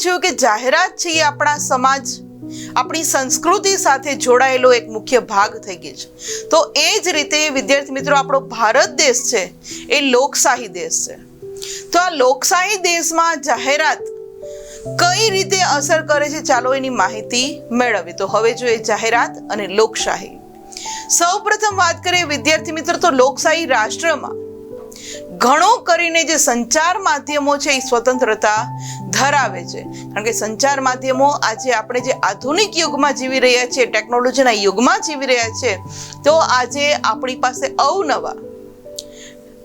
જોયું કે જાહેરાત છે એ આપણા સમાજ, આપણી સંસ્કૃતિ સાથે જોડાયેલો એક મુખ્ય ભાગ થઈ ગઈ છે. તો એ જ રીતે વિદ્યાર્થી મિત્રો, આપણો ભારત દેશ છે એ લોકશાહી દેશ છે. તો આ લોકશાહી દેશમાં જાહેરાત કઈ રીતે અસર કરે છે, ચાલો એની માહિતી મેળવીએ. તો હવે જોઈએ જાહેરાત અને લોકશાહી. સૌપ્રથમ વાત કરીએ વિદ્યાર્થી મિત્રો, તો લોકશાહી રાષ્ટ્રમાં ઘણો કરીને જે સંચાર માધ્યમો છે એ સ્વતંત્રતા ધરાવે છે. કારણ કે સંચાર માધ્યમો આજે આપણે જે આધુનિક યુગમાં જીવી રહ્યા છીએ, ટેકનોલોજીના યુગમાં જીવી રહ્યા છીએ, તો આજે આપણી પાસે અવનવા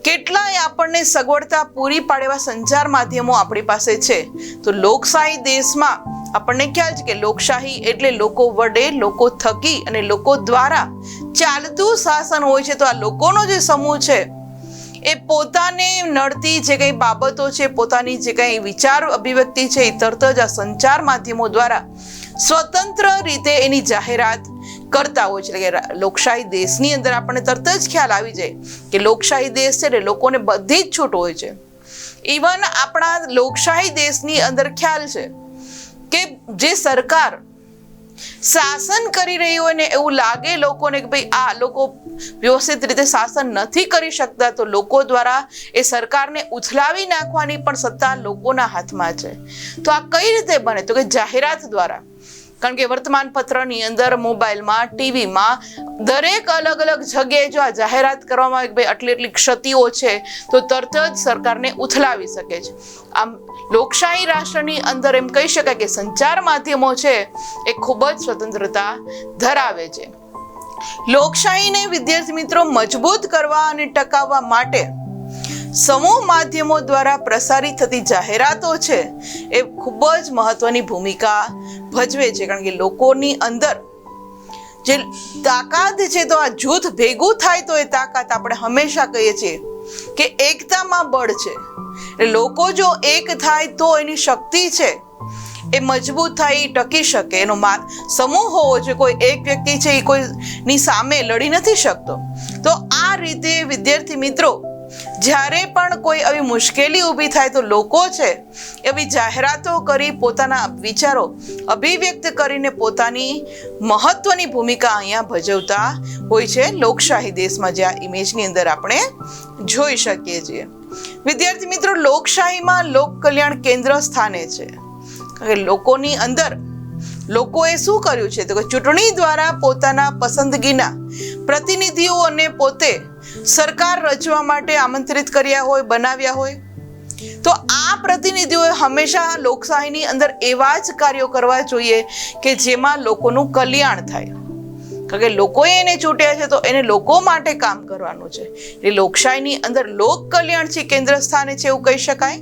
કેટલાય આપણને સગવડતા પૂરી પાડે એવા સંચાર માધ્યમો આપણી પાસે છે. તો લોકશાહી દેશમાં આપણને ખ્યાલ છે કે લોકશાહી એટલે લોકો વડે, લોકો થકી અને લોકો દ્વારા ચાલતું શાસન હોય છે. તો આ લોકોનો જે સમૂહ છે એ પોતાને નડતી જે કંઈ બાબતો છે, પોતાની જે કંઈ વિચાર અભિવ્યક્તિ છે, એ તરત જ આ સંચાર માધ્યમો દ્વારા સ્વતંત્ર રીતે એની જાહેરાત કરતા હોય છે. એટલે કે લોકશાહી દેશની અંદર આપણને તરત જ ખ્યાલ આવી જાય કે લોકશાહી દેશ છે એટલે લોકોને બધી જ છૂટ હોય છે. ઇવન આપણા લોકશાહી દેશની અંદર ખ્યાલ છે કે જે સરકાર શાસન કરી રહી હોય ને એવું લાગે લોકોને કે ભાઈ આ લોકો વ્યવસ્થિત રીતે શાસન નથી કરી શકતા, તો લોકો દ્વારા એ સરકારને ઉથલાવી નાખવાની પણ સત્તા લોકોના હાથમાં છે. તો આ કઈ રીતે બને? તો કે જાહેરાત દ્વારા. કારણ કે વર્તમાન પત્રની અંદર, મોબાઈલમાં, ટીવીમાં, દરેક અલગ અલગ જગ્યાએ જો આ જાહેરાત કરવામાં આવે કે ભાઈ આટલી એટલી ક્ષતિઓ છે, તો તરત જ સરકારને ઉથલાવી શકે છે. આમ લોકશાહી રાષ્ટ્રની અંદર એમ કહી શકાય કે સંચાર માધ્યમો છે એ ખૂબ જ સ્વતંત્રતા ધરાવે છે. લોકશાહીને વિદ્યાર્થી મિત્રો મજબૂત કરવા અને ટકાવવા માટે સમૂહ માધ્યમો દ્વારા પ્રસારિત થતી જાહેરાતો છે એ ખૂબ જ મહત્વની ભૂમિકા ભજવે છે. કારણ કે લોકોની અંદર જે તાકાત છે, તો આ જૂથ ભેગું થાય તો એ તાકાત, આપણે હંમેશા કહીએ છીએ કે એકતામાં બળ છે. એટલે લોકો જો એક થાય તો એની શક્તિ છે એ મજબૂત થાય, ટકી શકે. એનો સમૂહ હોવો જોઈએ. કોઈ એક વ્યક્તિ છે એ કોઈની સામે લડી નથી શકતો. તો આ રીતે વિદ્યાર્થી મિત્રો, જ્યારે પણ કોઈ આવી મુશ્કેલી ઊભી થાય તો લોકો છે એવી જાહેરાતો કરી પોતાના વિચારો અભિવ્યક્ત કરીને પોતાની મહત્વની ભૂમિકા અહીંયા ભજવતા હોય છે લોકશાહી દેશમાં, જે આ ઇમેજની અંદર આપણે જોઈ શકીએ છીએ. વિદ્યાર્થી મિત્રો, લોકશાહીમાં લોક કલ્યાણ કેન્દ્ર સ્થાને છે. લોકોની અંદર લોકોએ શું કર્યું છે તો કે ચૂંટણી દ્વારા પોતાના પસંદગીના પ્રતિનિધિઓને પોતે સરકાર રચવા માટે આમંત્રિત કર્યા હોય, બનાવ્યા હોય. તો આ પ્રતિનિધિઓએ હંમેશા લોકશાહીની અંદર એવા જ કાર્યો કરવા જોઈએ કે જેમાં લોકોનું કલ્યાણ થાય. કારણ કે લોકોએ એને ચૂંટ્યા છે તો એને લોકો માટે કામ કરવાનું છે. એ લોકશાહીની અંદર લોક કલ્યાણ છે કેન્દ્ર સ્થાને છે એવું કહી શકાય.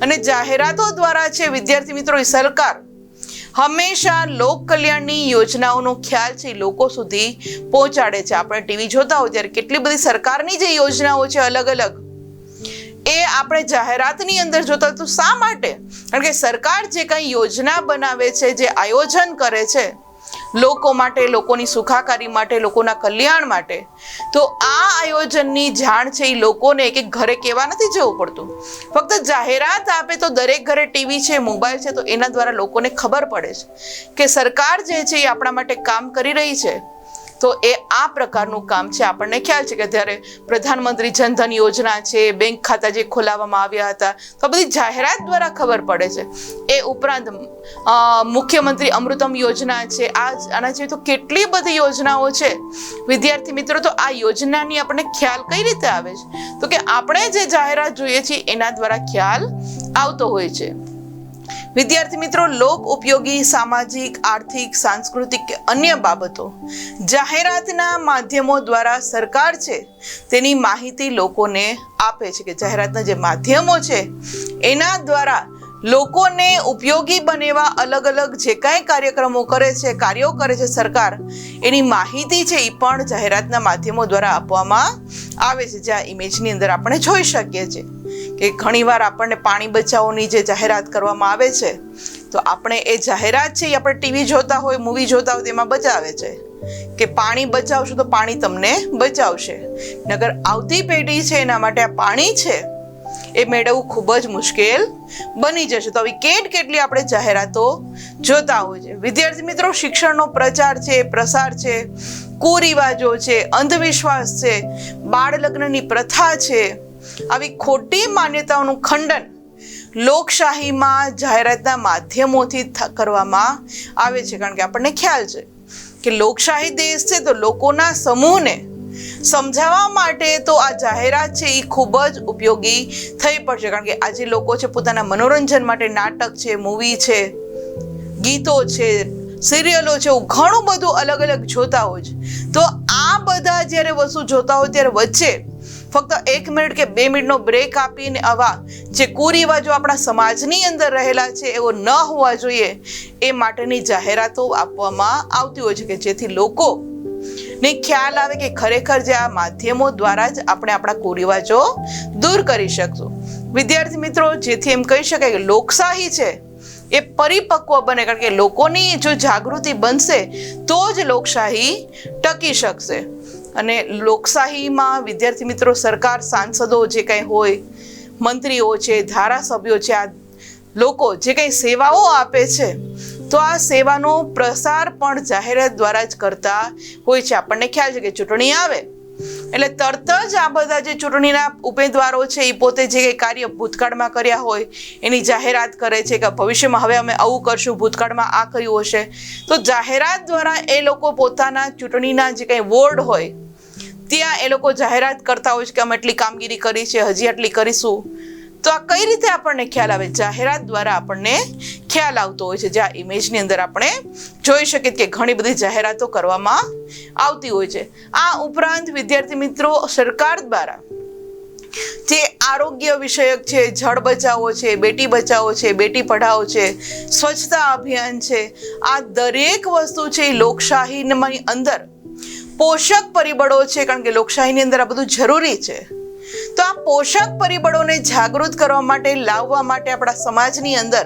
અને જાહેરાતો દ્વારા છે વિદ્યાર્થી મિત્રો, એ સરકાર હંમેશા લોક કલ્યાણની યોજનાઓનો ખ્યાલ છે લોકો સુધી પહોંચાડે છે. આપણે ટીવી જોતા હોય ત્યારે કેટલી બધી સરકારની જે યોજનાઓ છે અલગ અલગ, એ આપણે જાહેરાતની અંદર જોતા હોય. તો શા માટે? કારણ કે સરકાર જે કંઈ યોજના બનાવે છે, જે આયોજન કરે છે લોકો માટે, લોકોની સુખાકારી માટે, લોકોના કલ્યાણ માટે, તો આ આયોજનની જાણ છે એ લોકોને એક એક ઘરે કહેવા નથી જવું પડતું. ફક્ત જાહેરાત આપે તો દરેક ઘરે ટીવી છે, મોબાઈલ છે, તો એના દ્વારા લોકોને ખબર પડે છે કે સરકાર જે છે એ આપણા માટે કામ કરી રહી છે. તો એ આ પ્રકારનું કામ છે. આપણને ખ્યાલ છે કે ત્યારે પ્રધાનમંત્રી જનધન યોજના છે, બેંક ખાતા જે ખોલાવવામાં આવ્યા હતા, તો બધી જાહેરાત દ્વારા ખબર પડે છે. એ ઉપરાંત મુખ્યમંત્રી અમૃતમ યોજના છે, આના જેવી તો કેટલી બધી યોજનાઓ છે વિદ્યાર્થી મિત્રો. તો આ યોજનાની આપણને ખ્યાલ કઈ રીતે આવે છે તો કે આપણે જે જાહેરાત જોઈએ છીએ એના દ્વારા ખ્યાલ આવતો હોય છે. વિદ્યાર્થી મિત્રો, લોક ઉપયોગી સામાજિક, આર્થિક, સાંસ્કૃતિક કે અન્ય બાબતો જાહેરાતના માધ્યમો દ્વારા સરકાર છે તેની માહિતી લોકોને આપે છે. કે જાહેરાતના જે માધ્યમો છે એના દ્વારા લોકોને ઉપયોગી બને એવા અલગ અલગ જે કાંઈ કાર્યક્રમો કરે છે, કાર્યો કરે છે સરકાર, એની માહિતી છે એ પણ જાહેરાતના માધ્યમો દ્વારા આપવામાં આવે છે. જે આ ઇમેજની અંદર આપણે જોઈ શકીએ છીએ કે ઘણીવાર આપણને પાણી બચાવોની જે જાહેરાત કરવામાં આવે છે, તો આપણે એ જાહેરાત છે એ આપણે ટીવી જોતા હોય, મૂવી જોતા હોય, તેમાં બચાવે છે કે પાણી બચાવશો તો પાણી તમને બચાવશે, નગર આવતી પેઢી છે એના માટે આ પાણી છે એ મેળવવું ખૂબ જ મુશ્કેલ બની જશે. તો આવી કેટલી આપણે જાહેરાતો જોતા હોય છે. વિદ્યાર્થી મિત્રો, શિક્ષણનો પ્રચાર છે, પ્રસાર છે, કુરિવાજો છે, અંધવિશ્વાસ છે, બાળ લગ્નની પ્રથા છે, આવી ખોટી માન્યતાઓનું ખંડન લોકશાહીમાં જાહેરાતના માધ્યમોથી કરવામાં આવે છે. કારણ કે આપણને ખ્યાલ છે કે લોકશાહી દેશ છે, તો લોકોના સમૂહને સમજાવવા માટે તો આ જાહેરાત છે એ ખૂબ જ ઉપયોગી થઈ પડશે. કારણ કે આજે લોકો છે પોતાના મનોરંજન માટે નાટક છે, મૂવી છે, ગીતો છે, સિરિયલો છે, એવું ઘણું બધું અલગ અલગ જોતા હોય છે. તો આ બધા જ્યારે વસ્તુ જોતા હોય ત્યારે વચ્ચે ફક્ત 1 મિનિટ કે 2 મિનિટનો બ્રેક આપીને આવા જે કુરિવાજો આપણા સમાજની અંદર રહેલા છે એવો ન હોવા જોઈએ એ માટેની જાહેરાતો આપવામાં આવતી હોય છે, કે જેથી લોકોને ખ્યાલ આવે કે ખરેખર જે આ માધ્યમો દ્વારા જ આપણે આપણા કુરિવાજો દૂર કરી શકશું. વિદ્યાર્થી મિત્રો, જેથી એમ કહી શકાય કે લોકશાહી છે એ પરિપક્વ બને. કારણ કે લોકોની જો જાગૃતિ બનશે તો જ લોકશાહી ટકી શકશે. અને લોકશાહીમાં વિદ્યાર્થી મિત્રો, સરકાર, સાંસદો જે કંઈ હોય, મંત્રીઓ છે, ધારાસભ્યો છે, આ લોકો જે કંઈ સેવાઓ આપે છે તો આ સેવાનો પ્રસાર પણ જાહેરાત દ્વારા જ કરતા હોય છે. આપણને ખ્યાલ છે કે ચૂંટણી આવે એટલે તરત જ આ બધા જે ચૂંટણીના ઉમેદવારો છે એ પોતે જે કંઈ કાર્ય ભૂતકાળમાં કર્યા હોય એની જાહેરાત કરે છે કે ભવિષ્યમાં હવે અમે આવું કરશું, ભૂતકાળમાં આ કર્યું હશે. તો જાહેરાત દ્વારા એ લોકો પોતાના ચૂંટણીના જે કંઈ વોર્ડ હોય ત્યાં એ લોકો જાહેરાત કરતા હોય છે કે અમે એટલી કામગીરી કરી છે, હજી આટલી કરીશું. તો આ કઈ રીતે આપણને ખ્યાલ આવે? જાહેરાત દ્વારા આપણને ખ્યાલ આવતો હોય છે. જે આ ઇમેજની અંદર આપણે જોઈ શકીએ કે ઘણી બધી જાહેરાતો કરવામાં આવતી હોય છે. આ ઉપરાંત વિદ્યાર્થી મિત્રો, સરકાર દ્વારા જે આરોગ્ય વિષયક છે, જળ બચાવો છે, બેટી બચાવો છે, બેટી પઢાઓ છે, સ્વચ્છતા અભિયાન છે, આ દરેક વસ્તુ છે એ લોકશાહીની અંદર પોષક પરિબળો છે. કારણ કે લોકશાહીની અંદર આ બધું જરૂરી છે. તો આ પોષક પરિબળોને જાગૃત કરવા માટે, લાવવા માટે આપણા સમાજની અંદર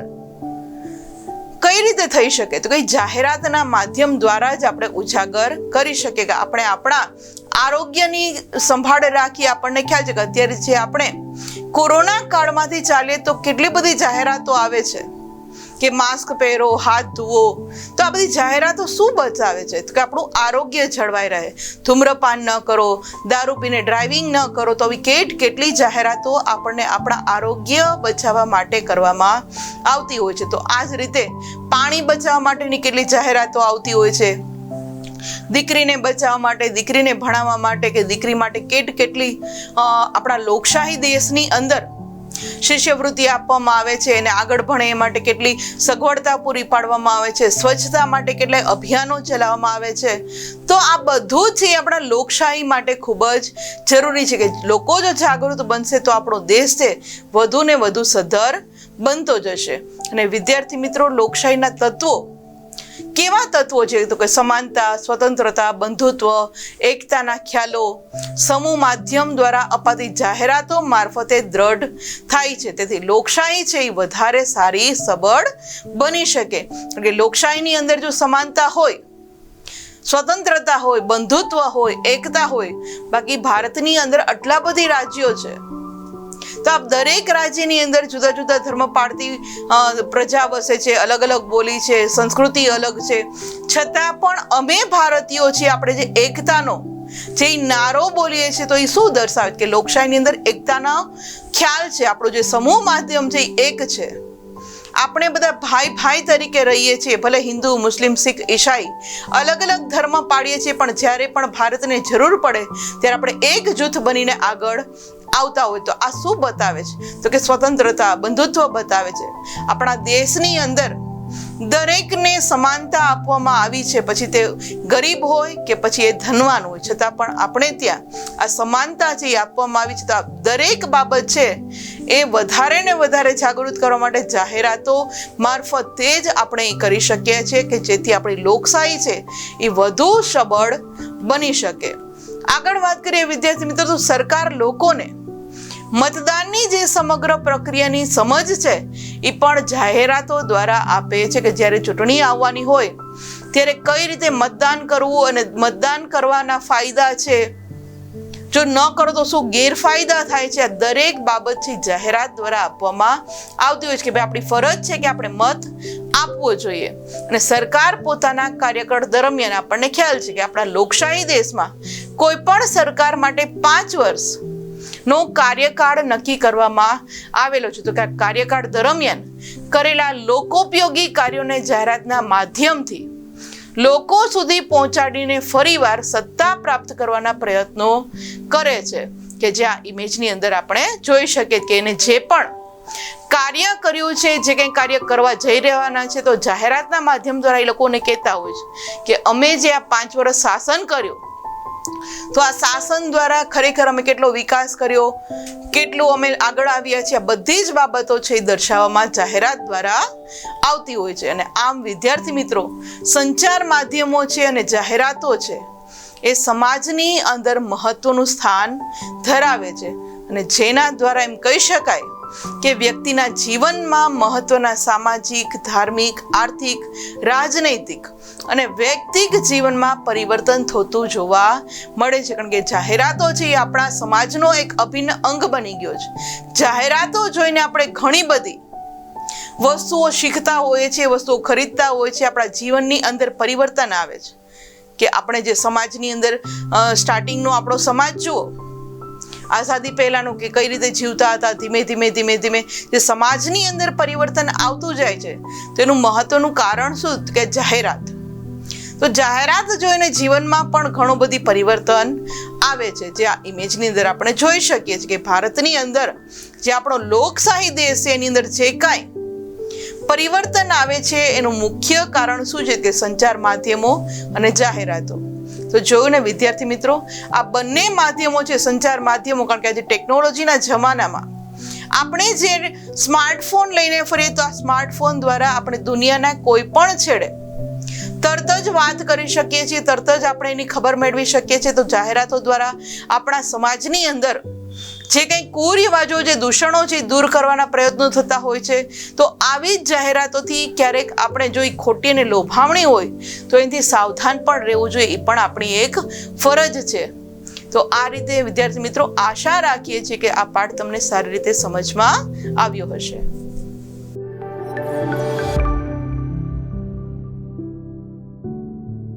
કઈ રીતે થઈ શકે? તો કઈ જાહેરાતના માધ્યમ દ્વારા જ આપણે ઉજાગર કરી શકીએ કે આપણે આપણા આરોગ્યની સંભાળ રાખી. આપણને ખ્યાલ છે કે અત્યારે જે આપણે કોરોના કાળમાંથી ચાલીએ તો કેટલી બધી જાહેરાતો આવે છે કે માસ્ક પહેરો, હાથ ધુઓ. તો આ બધી જાહેરાતો શું બચાવે છે? તો કે આપણું આરોગ્ય જળવાઈ રહે, ધૂમ્રપાન ન કરો, દારૂ પીને ડ્રાઇવિંગ ન કરો. તો આવી કેટલી જાહેરાતો આપણને આપણા આરોગ્ય બચાવવા માટે કરવામાં આવતી હોય છે. તો આ જ રીતે પાણી બચાવવા માટેની કેટલી જાહેરાતો આવતી હોય છે, દીકરીને બચાવવા માટે, દીકરીને ભણાવવા માટે કે દીકરી માટે કેટલી આપણા લોકશાહી દેશની અંદર શિષ્યવૃત્તિ આપવામાં આવે છે અને આગળ ભણે એ માટે કેટલી સગવડતા પૂરી પાડવામાં આવે છે, સ્વચ્છતા માટે કેટલાય અભિયાનો ચલાવવામાં આવે છે. તો આ બધું જ આપણા લોકશાહી માટે ખૂબ જ જરૂરી છે કે લોકો જો જાગૃત બનશે તો આપણો દેશ છે વધુ ને વધુ સદ્ધર બનતો જશે. અને વિદ્યાર્થી મિત્રો, લોકશાહીના તત્વો કેવા તત્વો છે? તો કે સમાનતા, સ્વતંત્રતા, બંધુત્વ, એકતાના ખ્યાલો સમૂહ માધ્યમ દ્વારા અપાતી જાહેરાતો મારફતે દ્રઢ થાય છે. તેથી લોકશાહી છે એ વધારે સારી, સબળ બની શકે. કારણ કે લોકશાહીની અંદર જો સમાનતા હોય, સ્વતંત્રતા હોય, બંધુત્વ હોય, એકતા હોય, બાકી ભારતની અંદર આટલા બધી રાજ્યો છે તો આ દરેક રાજ્યની અંદર જુદા જુદા ધર્મ પાળતી પ્રજા વસે છે, અલગ અલગ બોલી છે, સંસ્કૃતિ અલગ છે, છતાં પણ અમે ભારતીયો છીએ. આપણે જે એકતાનો જે નારો બોલીએ છીએ તો એ શું દર્શાવે કે લોકશાહીની અંદર એકતાનો ખ્યાલ છે. આપણો જે સમૂહ માધ્યમ છે એ એક છે. આપણે બધા ભાઈ તરીકે રહીએ છીએ. ભલે હિન્દુ, મુસ્લિમ, શીખ, ઈસાઈ અલગ અલગ ધર્મ પાડીએ છીએ, પણ જ્યારે પણ ભારતને જરૂર પડે ત્યારે આપણે એક જૂથ બનીને આગળ આવતા હોય. તો આ શું બતાવે છે? તો કે સ્વતંત્રતા, બંધુત્વ બતાવે છે. આપણા દેશની અંદર દરેકને સમાનતા આપવામાં આવી છે, પછી તે ગરીબ હોય કે પછી એ ધનવાન હોય, છતાં પણ આપણે ત્યાં આ સમાનતા જે આપવામાં આવી છે. તો આ દરેક બાબત છે એ વધારે ને વધારે જાગૃત કરવા માટે જાહેરાતો મારફતે જ આપણે કરી શકીએ છીએ કે જેથી આપણી લોકશાહી છે એ વધુ સબળ બની શકે. આગળ વાત કરીએ વિદ્યાર્થી મિત્રો, તો સરકાર લોકોને મતદાનની જે સમગ્ર પ્રક્રિયાની સમજ છે એ પણ જાહેરાતો દ્વારા આપે છે કે જ્યારે ચૂંટણી આવવાની હોય ત્યારે કઈ રીતે મતદાન કરવું અને મતદાન કરવાના ફાયદા છે, જો ન કરો તો શું ગેરફાયદા થાય છે, આ દરેક બાબત છે જાહેરાત દ્વારા આપવામાં આવતી હોય છે કે ભાઈ આપણી ફરજ છે કે આપણે મત આપવો જોઈએ. અને સરકાર પોતાના કાર્યકાળ દરમિયાન આપણને ખ્યાલ છે કે આપણા લોકશાહી દેશમાં કોઈ પણ સરકાર માટે 5 વર્ષ નો કાર્યકાળ નક્કી કરવામાં આવેલો છે. તો કે કાર્યકાળ દરમિયાન કરેલા લોકોપયોગી કાર્યોને જાહેરાતના માધ્યમથી લોકો સુધી પહોંચાડીને ફરીવાર સત્તા પ્રાપ્ત કરવાના પ્રયત્નો કરે છે, કે જે આ ઇમેજની અંદર આપણે જોઈ શકીએ કે એને જે પણ કાર્ય કર્યું છે, જે કંઈ કાર્ય કરવા જઈ રહેવાના છે, તો જાહેરાતના માધ્યમ દ્વારા એ લોકોને કહેતા હોય છે કે અમે જે આ 5 વર્ષ શાસન કર્યું, તો આ શાસન દ્વારા ખરેખર અમે કેટલો વિકાસ કર્યો, કેટલું અમે આગળ આવ્યા છીએ, આ બધી જ બાબતો છે એ દર્શાવવામાં જાહેરાત દ્વારા આવતી હોય છે. અને આમ વિદ્યાર્થી મિત્રો, સંચાર માધ્યમો છે અને જાહેરાતો છે એ સમાજની અંદર મહત્વનું સ્થાન ધરાવે છે, અને જેના દ્વારા એમ કહી શકાય કે વ્યક્તિના જીવનમાં મહત્વના સામાજિક, ધાર્મિક, આર્થિક, રાજનૈતિક અને વ્યક્તિગત જીવનમાં પરિવર્તન થતું જોવા મળે છે. કારણ કે જાહેરાતો છે એ આપણા સમાજનો એક અભિન્ન અંગ બની ગયો છે. જાહેરાતો જોઈને આપણે ઘણી બધી વસ્તુઓ શીખતા હોઈએ છીએ, વસ્તુઓ ખરીદતા હોઈએ છીએ, આપણા જીવનની અંદર પરિવર્તન આવે છે. કે આપણે જે સમાજની અંદર સ્ટાર્ટિંગનો આપણો સમાજ જુઓ, આઝાદી પહેલાનું કે કઈ રીતે જીવતા હતા, ધીમે ધીમે જે સમાજની અંદર પરિવર્તન આવતું જાય છે, તેનું મહત્વનું કારણ શું કે જાહેરાત. તો જાહેરાત જોઈને જીવનમાં પણ ઘણું બધી પરિવર્તન આવે છે, જે આ ઇમેજની અંદર આપણે જોઈ શકીએ છીએ કે ભારતની અંદર જે આપણો લોકશાહી દેશ છે એની અંદર જે કાંઈ પરિવર્તન આવે છે એનું મુખ્ય કારણ શું છે કે સંચાર માધ્યમો અને જાહેરાતો. તો જોયું ને વિદ્યાર્થી મિત્રો, આ બંને માધ્યમો છે, સંચાર માધ્યમો, કારણ કે આજે ટેકનોલોજીના જમાનામાં આપણે જે સ્માર્ટફોન લઈને ફરીએ તો આ સ્માર્ટફોન દ્વારા આપણે દુનિયાના કોઈ પણ છેડે તરત જ વાત કરી શકીએ છીએ, તરત જ આપણે એની ખબર મેળવી શકીએ છીએ. તો જાહેરાતો દ્વારા આપણા સમાજની અંદર જે કંઈ કુરિવાજો, જે દૂષણો છે દૂર કરવાના પ્રયત્નો થતા હોય છે. તો આવી જ જાહેરાતોથી ક્યારેક આપણે જો ખોટી અને લોભામણી હોય તો એનાથી સાવધાન પણ રહેવું જોઈએ, એ પણ આપણી એક ફરજ છે. તો આ રીતે વિદ્યાર્થી મિત્રો, આશા રાખીએ છીએ કે આ પાઠ તમને સારી રીતે સમજમાં આવ્યો હશે.